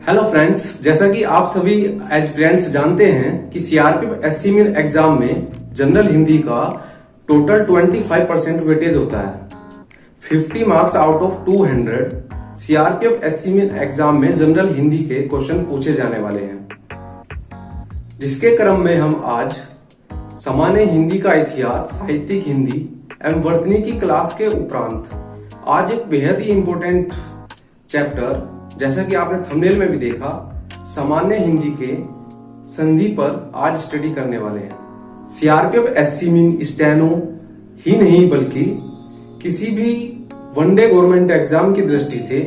Hello friends, जैसा कि आप सभी एस्पिरेंट्स जानते हैं कि सीआरपीएफ एससी मेन एग्जाम में जनरल हिंदी का टोटल 25% वेटेज होता है। 50 marks out of 200 CRPF SC main exam में जनरल हिंदी के क्वेश्चन पूछे जाने वाले हैं, जिसके क्रम में हम आज सामान्य हिंदी का इतिहास, साहित्यिक हिंदी एवं वर्तनी की क्लास के उपरांत आज एक बेहद ही इंपॉर्टेंट चैप्टर, जैसा कि आपने थंबनेल में भी देखा, सामान्य हिंदी के संधि पर आज स्टडी करने वाले हैं। सीआरपीएफ एससी मीन स्टेनो ही नहीं बल्कि किसी भी वनडे गवर्नमेंट एग्जाम की दृष्टि से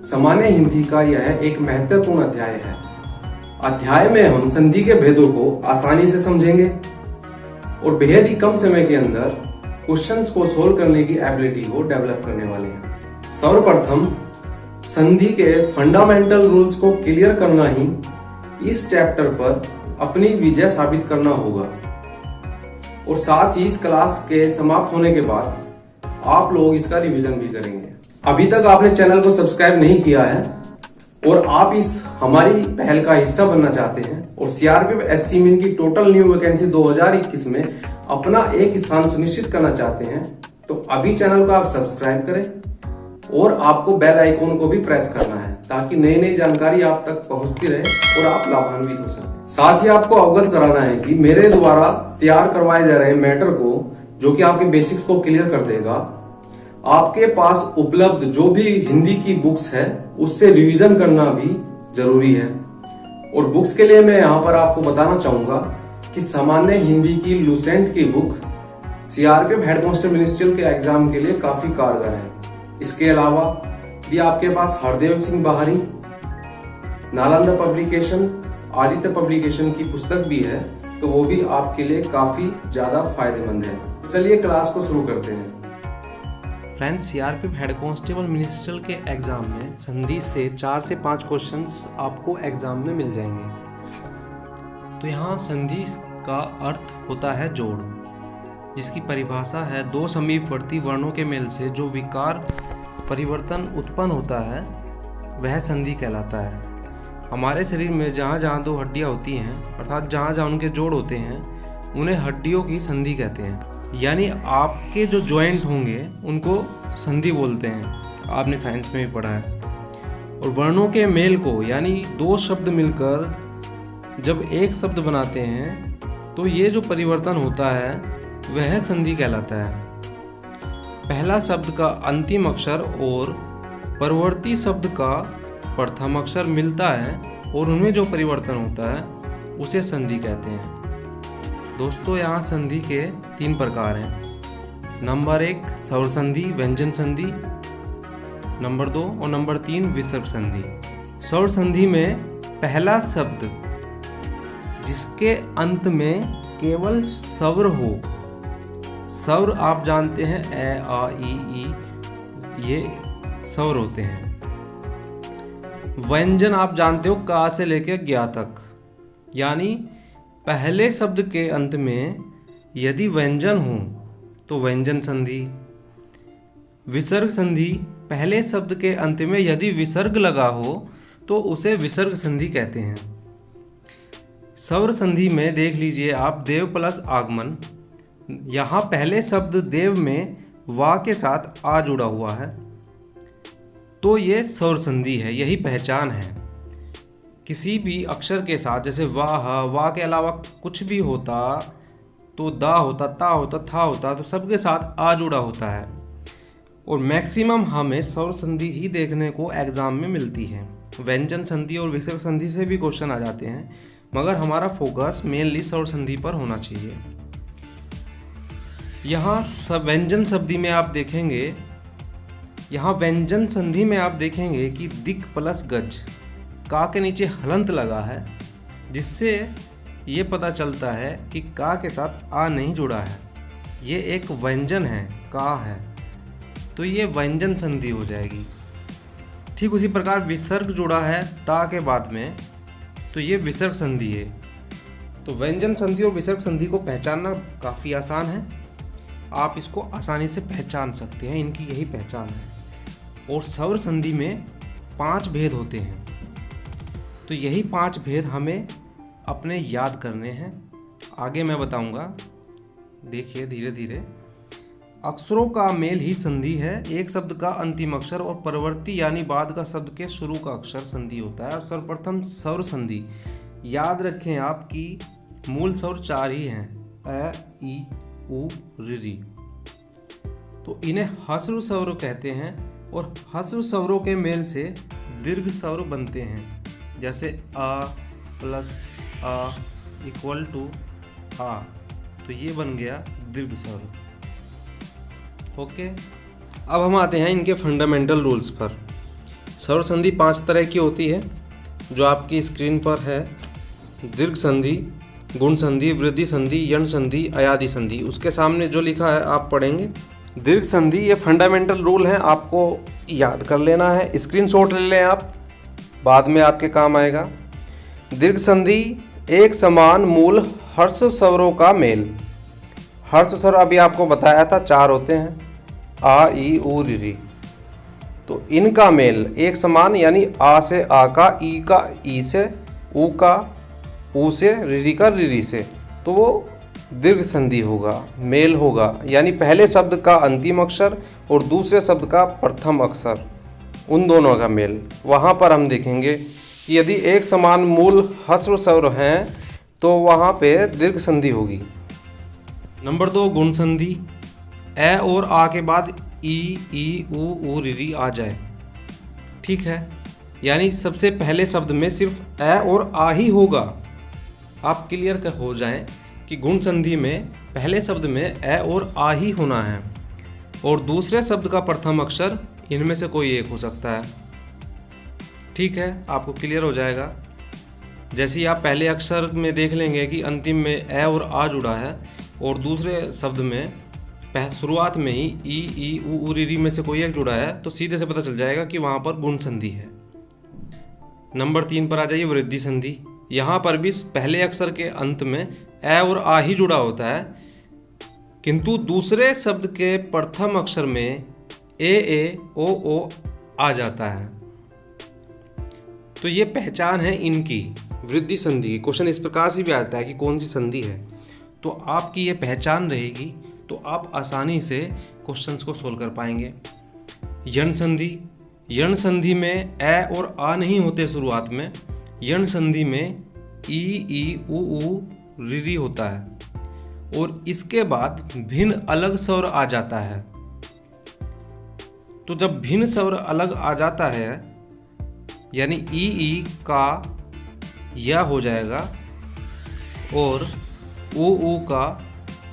सामान्य हिंदी का यह एक महत्वपूर्ण अध्याय है। अध्याय में हम संधि के भेदों को आसानी से समझेंगे और बेहद ही कम समय के अंदर क्वेश्चंस को सोल्व करने की एबिलिटी को डेवलप करने वाले हैं। सर्वप्रथम संधि के फंडामेंटल रूल्स को क्लियर करना ही इस चैप्टर पर अपनी विजय साबित करना होगा और साथ ही इस क्लास के समाप्त होने के बाद आप लोग इसका रिवीजन भी करेंगे। अभी तक आपने चैनल को सब्सक्राइब नहीं किया है और आप इस हमारी पहल का हिस्सा बनना चाहते हैं और सीआरपीएफ एससी मीन की टोटल न्यू वैकेंसी 2021 में अपना एक स्थान सुनिश्चित करना चाहते हैं, तो अभी चैनल को आप सब्सक्राइब करें और आपको बेल आइकॉन को भी प्रेस करना है ताकि नई नई जानकारी आप तक पहुंचती रहे और आप लाभान्वित हो सकें। साथ ही आपको अवगत कराना है कि मेरे द्वारा तैयार करवाए जा रहे मैटर को, जो कि आपके बेसिक्स को क्लियर कर देगा, आपके पास उपलब्ध जो भी हिंदी की बुक्स है उससे रिवीजन करना भी जरूरी है। और बुक्स के लिए मैं यहाँ पर आपको बताना चाहूंगा कि सामान्य हिंदी की लुसेंट की book CRPF head constable ministerial के एग्जाम के लिए काफी कारगर है। इसके अलावा भी आपके पास हरदेव सिंह बाहरी, नालंदा पब्लिकेशन, आदित्य पब्लिकेशन की पुस्तक भी है, तो वो भी आपके लिए काफी ज्यादा फायदेमंद है। चलिए क्लास को शुरू करते हैं। Friends, CRPF head constable ministerial के एग्जाम में संधि से 4 से 5 क्वेश्चंस आपको एग्जाम में मिल जाएंगे। तो यहाँ संधि का अर्थ होता है जोड़, जिसकी परिभाषा है दो समीपवर्ती वर्णों के मेल से जो विकार परिवर्तन उत्पन्न होता है वह संधि कहलाता है। हमारे शरीर में जहाँ जहाँ दो हड्डियाँ होती हैं, अर्थात जहाँ जहाँ उनके जोड़ होते हैं, उन्हें हड्डियों की संधि कहते हैं। यानी आपके जो जॉइंट होंगे उनको संधि बोलते हैं, आपने साइंस में भी पढ़ा है। और वर्णों के मेल को, यानी दो शब्द मिलकर जब एक शब्द बनाते हैं तो ये जो परिवर्तन होता है वह संधि कहलाता है। पहला शब्द का अंतिम अक्षर और परवर्ती शब्द का प्रथम अक्षर मिलता है और उनमें जो परिवर्तन होता है उसे संधि कहते हैं। दोस्तों, यहाँ संधि के 3 प्रकार हैं। नंबर 1 स्वर संधि, व्यंजन संधि, नंबर 2 और नंबर 3 विसर्ग संधि। स्वर संधि में पहला शब्द जिसके अंत में केवल स्वर हो, स्वर आप जानते हैं ए, आ, ई, ये स्वर होते हैं। व्यंजन आप जानते हो का से लेकर ज्ञा तक, यानी पहले शब्द के अंत में यदि व्यंजन हो तो व्यंजन संधि। विसर्ग संधि पहले शब्द के अंत में यदि विसर्ग लगा हो तो उसे विसर्ग संधि कहते हैं। स्वर संधि में देख लीजिए आप, देव प्लस आगमन, यहाँ पहले शब्द देव में वा के साथ आ जुड़ा हुआ है तो ये स्वर संधि है, यही पहचान है। किसी भी अक्षर के साथ, जैसे वाह के अलावा कुछ भी होता तो दा होता, ता होता, था होता, तो सबके साथ आ जुड़ा होता है। और मैक्सिमम हमें स्वर संधि ही देखने को एग्जाम में मिलती है। व्यंजन संधि और विसर्ग संधि से भी क्वेश्चन आ जाते हैं, मगर हमारा फोकस मेनली स्वर संधि पर होना चाहिए। यहाँ व्यंजन संधि में आप देखेंगे, यहाँ व्यंजन संधि में आप देखेंगे कि दिक प्लस गज, का के नीचे हलंत लगा है, जिससे ये पता चलता है कि का के साथ आ नहीं जुड़ा है, ये एक व्यंजन है, का है, तो ये व्यंजन संधि हो जाएगी। ठीक उसी प्रकार विसर्ग जुड़ा है ता के बाद में, तो ये विसर्ग संधि है। तो व्यंजन संधि और विसर्ग संधि को पहचानना काफ़ी आसान है, आप इसको आसानी से पहचान सकते हैं, इनकी यही पहचान है। और स्वर संधि में 5 भेद होते हैं। तो यही 5 भेद हमें अपने याद करने हैं, आगे मैं बताऊंगा। देखिए धीरे धीरे। अक्षरों का मेल ही संधि है। एक शब्द का अंतिम अक्षर और परवर्ती यानी बाद का शब्द के शुरू का अक्षर संधि होता है। और सर्वप्रथम स्वर संधि। याद रखें आप कि मूल स्वर 4 ही हैं, अ, ई, उ, ऋ। तो इन्हें ह्रस्व स्वर कहते हैं और ह्रस्व स्वरों के मेल से दीर्घ स्वर बनते हैं, जैसे आ प्लस आ इक्वल टू आ, तो ये बन गया दीर्घ स्वर। ओके, अब हम आते हैं इनके फंडामेंटल रूल्स पर। स्वर संधि 5 तरह की होती है जो आपकी स्क्रीन पर है। दीर्घ संधि, गुण संधि, वृद्धि संधि, यण संधि, अयादि संधि। उसके सामने जो लिखा है आप पढ़ेंगे। दीर्घ संधि ये फंडामेंटल रूल है, आपको याद कर लेना है, स्क्रीनशॉट ले लें आप, बाद में आपके काम आएगा। दीर्घ संधि एक समान मूल ह्रस्व स्वरों का मेल। ह्रस्व स्वर अभी आपको बताया था 4 होते हैं, आ, ई, उ, ऋ। तो इनका मेल एक समान, यानी आ से आ का, ई का ई से, उ का उ से, ऋ का ऋ से, तो वो दीर्घ संधि होगा, मेल होगा। यानी पहले शब्द का अंतिम अक्षर और दूसरे शब्द का प्रथम अक्षर, उन दोनों का मेल। वहाँ पर हम देखेंगे कि यदि एक समान मूल ह्रस्व स्वर हैं तो वहाँ पे दीर्घ संधि होगी। नंबर 2 गुण संधि। ए और आ के बाद ई, उ, ऋ आ जाए, ठीक है। यानी सबसे पहले शब्द में सिर्फ ए और आ ही होगा। आप क्लियर हो जाएं कि गुण संधि में पहले शब्द में ए और आ ही होना है और दूसरे शब्द का प्रथम अक्षर इनमें से कोई एक हो सकता है, ठीक है। आपको क्लियर हो जाएगा। जैसे ही आप पहले अक्षर में देख लेंगे कि अंतिम में ए और आ जुड़ा है और दूसरे शब्द में शुरुआत में ही ई, उ, ऋ में से कोई एक जुड़ा है, तो सीधे से पता चल जाएगा कि वहाँ पर गुण संधि है। नंबर 3 पर आ जाइए, वृद्धि संधि। यहाँ पर भी पहले अक्षर के अंत में ए और आ ही जुड़ा होता है, किंतु दूसरे शब्द के प्रथम अक्षर में ए, ओ आ जाता है। तो ये पहचान है इनकी वृद्धि संधि की। क्वेश्चन इस प्रकार से भी आता है कि कौन सी संधि है, तो आपकी ये पहचान रहेगी तो आप आसानी से क्वेश्चंस को सोल्व कर पाएंगे। यण संधि। यण संधि में ए और आ नहीं होते शुरुआत में। यण संधि में ई, उ, ऋ होता है और इसके बाद भिन्न अलग स्वर आ जाता है। तो जब भिन्न स्वर अलग आ जाता है, यानी ई का या हो जाएगा और उ का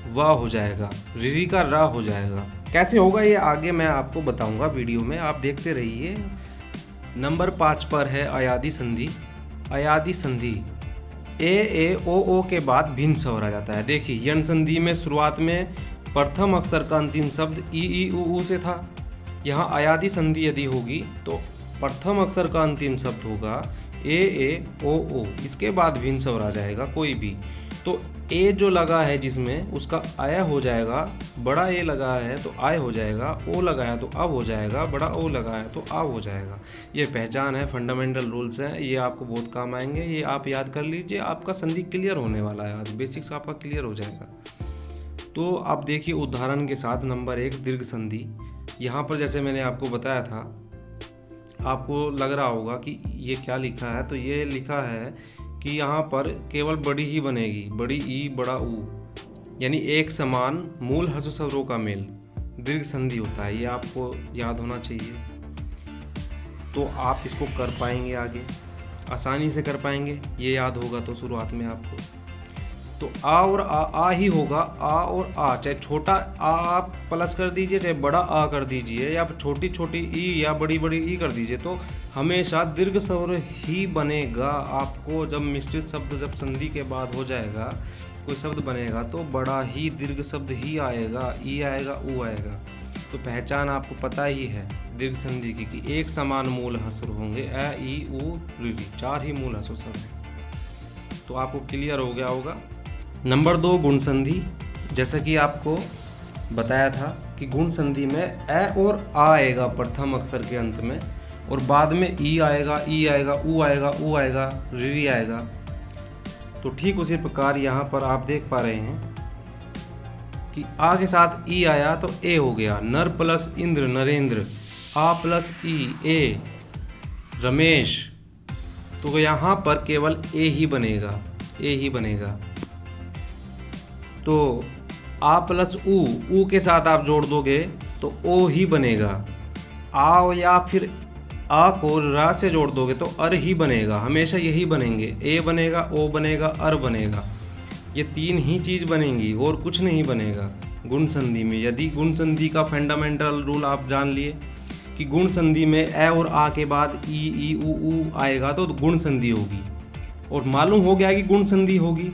वा हो जाएगा, ऋ का रा हो जाएगा। कैसे होगा ये आगे मैं आपको बताऊंगा वीडियो में, आप देखते रहिए। नंबर 5 पर है अयादि संधि। अयादि संधि ए, ओ के बाद भिन्न स्वर आ जाता है। देखिए यण संधि में शुरुआत में प्रथम अक्षर का अंतिम शब्द ई, उ से था। यहाँ अयादि संधि यदि होगी तो प्रथम अक्षर का अंतिम शब्द होगा ए, ओ, इसके बाद भिन्न स्वर आ जाएगा कोई भी। तो ए जो लगा है जिसमें उसका आया हो जाएगा, बड़ा ए लगा है तो आय हो जाएगा, ओ लगा है तो अब हो जाएगा, बड़ा ओ लगा है तो अब हो जाएगा। ये पहचान है, फंडामेंटल रूल्स हैं, ये आपको बहुत काम आएंगे। ये आप याद कर लीजिए, आपका संधि क्लियर होने वाला है आज, बेसिक्स आपका क्लियर हो जाएगा। तो आप देखिए उदाहरण के साथ। नंबर 1 दीर्घ संधि। यहाँ पर जैसे मैंने आपको बताया था, आपको लग रहा होगा कि ये क्या लिखा है, तो ये लिखा है कि यहाँ पर केवल बड़ी ही बनेगी, बड़ी ई बड़ा ऊ, यानी एक समान मूल ह्रस्व स्वरों का मेल दीर्घ संधि होता है। ये आपको याद होना चाहिए, तो आप इसको कर पाएंगे, आगे आसानी से कर पाएंगे। ये याद होगा तो शुरुआत में आपको तो आ और आ ही होगा। आ और आ, चाहे छोटा आ आप प्लस कर दीजिए, चाहे बड़ा आ कर दीजिए, या छोटी छोटी ई या बड़ी बड़ी ई कर दीजिए, तो हमेशा दीर्घ स्वर ही बनेगा। आपको जब मिश्रित शब्द जब संधि के बाद हो जाएगा, कोई शब्द बनेगा तो बड़ा ही दीर्घ शब्द ही आएगा, ई आएगा, ऊ आएगा। तो पहचान आपको पता ही है दीर्घ संधि की कि एक समान मूल ह्रस्व होंगे, ए, ई, उ, ऋ, 4 ही मूल ह्रस्व स्वर हैं। तो आपको क्लियर हो गया होगा। नंबर 2 गुण संधि। जैसा कि आपको बताया था कि गुण संधि में ए और आ आएगा प्रथम अक्षर के अंत में, और बाद में ई आएगा, ई आएगा, ऊ आएगा, ऊ आएगा, री आएगा। तो ठीक उसी प्रकार यहाँ पर आप देख पा रहे हैं कि आ के साथ ई आया तो ए हो गया। नर प्लस इंद्र नरेंद्र, आ प्लस ई ए रमेश। तो यहाँ पर केवल ए ही बनेगा, ए ही बनेगा। तो आ प्लस ऊ के साथ आप जोड़ दोगे तो ओ ही बनेगा। आ या फिर आ को रा से जोड़ दोगे तो अर ही बनेगा, हमेशा यही बनेंगे। ए बनेगा, ओ बनेगा, अर बनेगा। ये तीन ही चीज़ बनेंगी और कुछ नहीं बनेगा गुण संधि में। यदि गुण संधि का फंडामेंटल रूल आप जान लिए कि गुण संधि में ए और आ के बाद ई ऊ आएगा तो गुण संधि होगी, और मालूम हो गया कि गुण संधि होगी,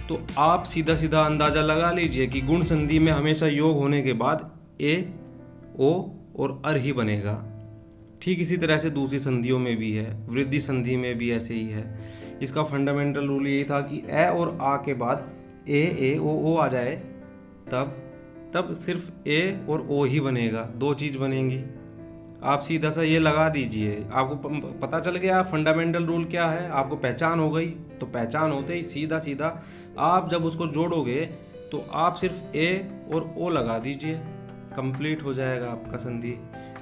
तो आप सीधा सीधा अंदाज़ा लगा लीजिए कि गुण संधि में हमेशा योग होने के बाद ए, ओ और अर ही बनेगा। ठीक इसी तरह से दूसरी संधियों में भी है, वृद्धि संधि में भी ऐसे ही है। इसका फंडामेंटल रूल यही था कि ए और आ के बाद ए ओ आ जाए, तब सिर्फ ए और ओ ही बनेगा, दो चीज़ बनेंगी। आप सीधा सा ये लगा दीजिए, आपको पता चल गया फंडामेंटल रूल क्या है, आपको पहचान हो गई। तो पहचान होते ही सीधा सीधा आप जब उसको जोड़ोगे तो आप सिर्फ ए और ओ लगा दीजिए, कंप्लीट हो जाएगा आपका संधि।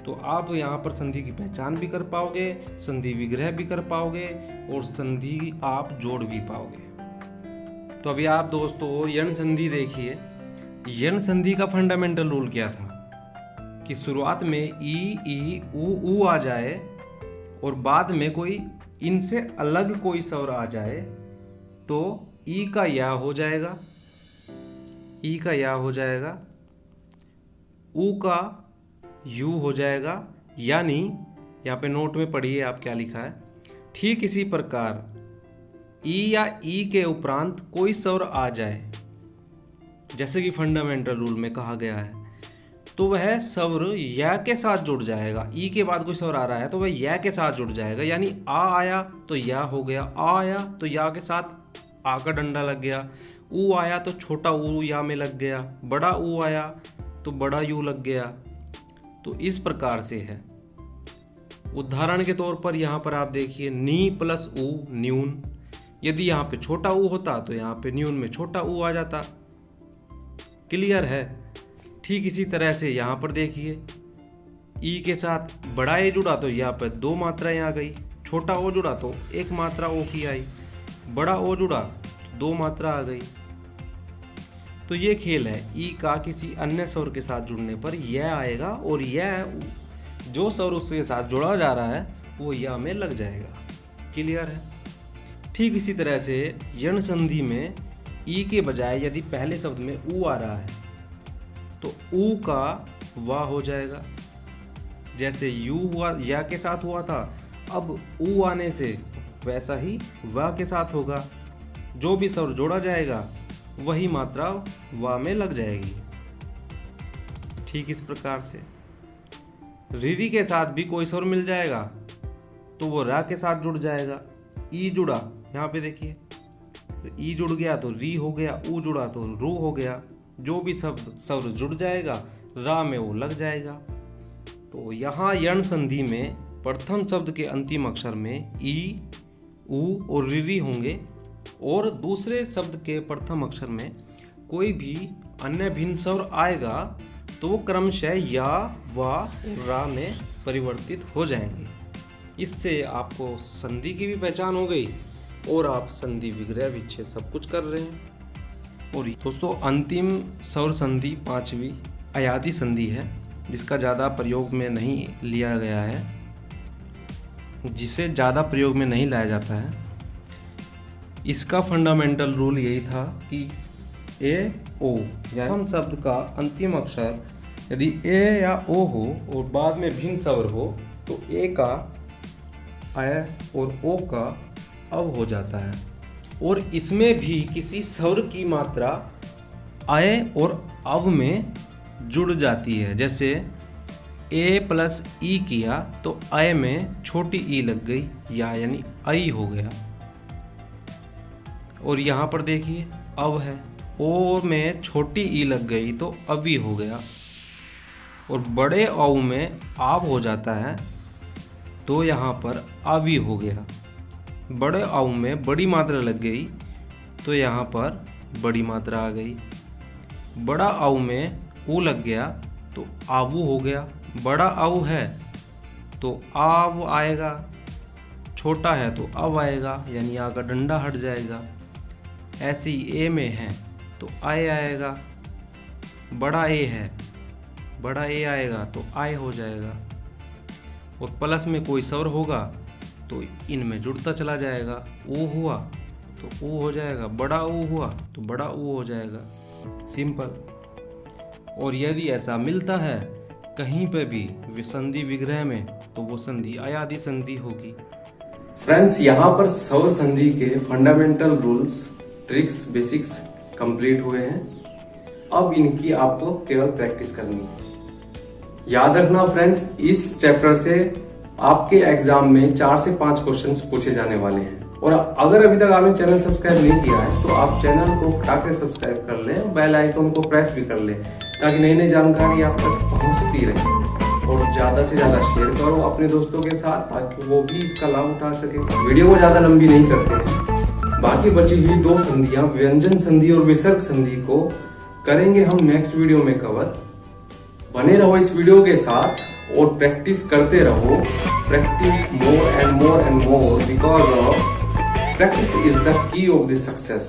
तो आप यहाँ पर संधि की पहचान भी कर पाओगे, संधि विग्रह भी कर पाओगे और संधि आप जोड़ भी पाओगे। तो अभी आप दोस्तों यण संधि देखिए। यण संधि का फंडामेंटल रूल क्या था कि शुरुआत में ई ऊ आ जाए और बाद में कोई इनसे अलग कोई स्वर आ जाए तो ई का या हो जाएगा, ई का या हो जाएगा, ऊ का यू हो जाएगा। यानी यहाँ पे नोट में पढ़िए आप क्या लिखा है। ठीक इसी प्रकार ई या ई के उपरांत कोई स्वर आ जाए, जैसे कि फंडामेंटल रूल में कहा गया है, तो वह स्वर या के साथ जुड़ जाएगा। ई के बाद कोई स्वर आ रहा है तो वह या के साथ जुड़ जाएगा। यानी आ आया तो या हो गया, आ आया तो या के साथ आ का डंडा लग गया, ऊ आया तो छोटा ऊ या में लग गया, बड़ा ऊ आया तो बड़ा यू लग गया। तो इस प्रकार से है। उदाहरण के तौर पर यहाँ पर आप देखिए नी प्लस ऊ न्यून। यदि यहाँ पे छोटा ऊ होता तो यहाँ पे न्यून में छोटा ऊ आ जाता। क्लियर है। ठीक इसी तरह से यहाँ पर देखिए ई के साथ बड़ा ए जुड़ा तो यहाँ पर दो मात्राएं आ गई, छोटा ओ जुड़ा तो एक मात्रा ओ की आई, बड़ा ओ जुड़ा तो दो मात्रा आ गई। तो ये खेल है। ई का किसी अन्य स्वर के साथ जुड़ने पर यह आएगा और यह जो स्वर उसके साथ जुड़ा जा रहा है वो या में लग जाएगा। क्लियर है। ठीक इसी तरह से यण संधि में ई के बजाय यदि पहले शब्द में ऊ आ रहा है तो ऊ का वा हो जाएगा। जैसे यू हुआ या के साथ हुआ था, अब ऊ आने से वैसा ही वा के साथ होगा। जो भी स्वर जोड़ा जाएगा वही मात्रा वा में लग जाएगी। ठीक इस प्रकार से रीरी के साथ भी कोई स्वर मिल जाएगा तो वो रा के साथ जुड़ जाएगा। ई जुड़ा, यहाँ पे देखिए, तो ई जुड़ गया तो री हो गया, ऊ जुड़ा तो रू हो गया। जो भी शब्द स्वर जुड़ जाएगा रा में वो लग जाएगा। तो यहाँ यण संधि में प्रथम शब्द के अंतिम अक्षर में ई, ऊ और रीरी होंगे और दूसरे शब्द के प्रथम अक्षर में कोई भी अन्य भिन्न स्वर आएगा तो वो क्रमशः या, वा और रा में परिवर्तित हो जाएंगे। इससे आपको संधि की भी पहचान हो गई और आप संधि विग्रह विच्छेद सब कुछ कर रहे हैं। और दोस्तों अंतिम स्वर संधि पांचवी अयादी संधि है, जिसका ज़्यादा प्रयोग में नहीं लिया गया है, जिसे ज़्यादा प्रयोग में नहीं लाया जाता है। इसका फंडामेंटल रूल यही था कि ए ओ या हम शब्द का अंतिम अक्षर यदि ए या ओ हो और बाद में भिन्न स्वर हो तो ए का अय और ओ का अव हो जाता है। और इसमें भी किसी स्वर की मात्रा अय और अव में जुड़ जाती है। जैसे ए प्लस ई किया तो अय में छोटी ई लग गई या यानी आई हो गया। और यहाँ पर देखिए अव है, ओ में छोटी ई लग गई तो अवी हो गया। और बड़े औ में आव हो जाता है तो यहाँ पर आवी हो गया। बड़े आऊ में बड़ी मात्रा लग गई तो यहाँ पर बड़ी मात्रा आ गई। बड़ा आऊ में ऊ लग गया तो आवू हो गया। बड़ा आऊ है तो आव आएगा, छोटा है तो अव आएगा, यानी आ का डंडा हट जाएगा। ऐसे ही ए में है तो आए आएगा। बड़ा ए है, बड़ा ए आएगा तो आए हो जाएगा। और प्लस में कोई स्वर होगा तो इनमें जुड़ता चला जाएगा। ऊ हुआ तो ऊ हो जाएगा, बड़ा ऊ हुआ तो बड़ा ऊ हो जाएगा। सिंपल। और यदि ऐसा मिलता है कहीं पे भी संधि विग्रह में तो वो संधि अयादि संधि होगी। फ्रेंड्स, यहाँ पर स्वर संधि के fundamental rules, tricks, basics complete हुए हैं। अब इनकी आपको केवल प्रैक्टिस करनी है। याद रखना फ्रेंड्स, इस चैप्टर से आपके एग्जाम में 4 से 5 क्वेश्चंस पूछे जाने वाले हैं। और अगर अभी तक आपने चैनल सब्सक्राइब नहीं किया है तो आप चैनल को फटाक से सब्सक्राइब कर लें, बेल आइकन को प्रेस भी कर लें ताकि नई नई जानकारी आप तक पहुंचती रहे। और ज्यादा से ज्यादा शेयर करो अपने दोस्तों के साथ ताकि वो भी इसका लाभ उठा सके। वीडियो को ज्यादा लंबी नहीं करते हैं। बाकी बची हुई 2 संधियां, व्यंजन संधि और विसर्ग संधि को करेंगे हम नेक्स्ट वीडियो में कवर। बने रहो इस वीडियो के साथ और प्रैक्टिस करते रहो। Practice more and more and more because of practice is the key of the success.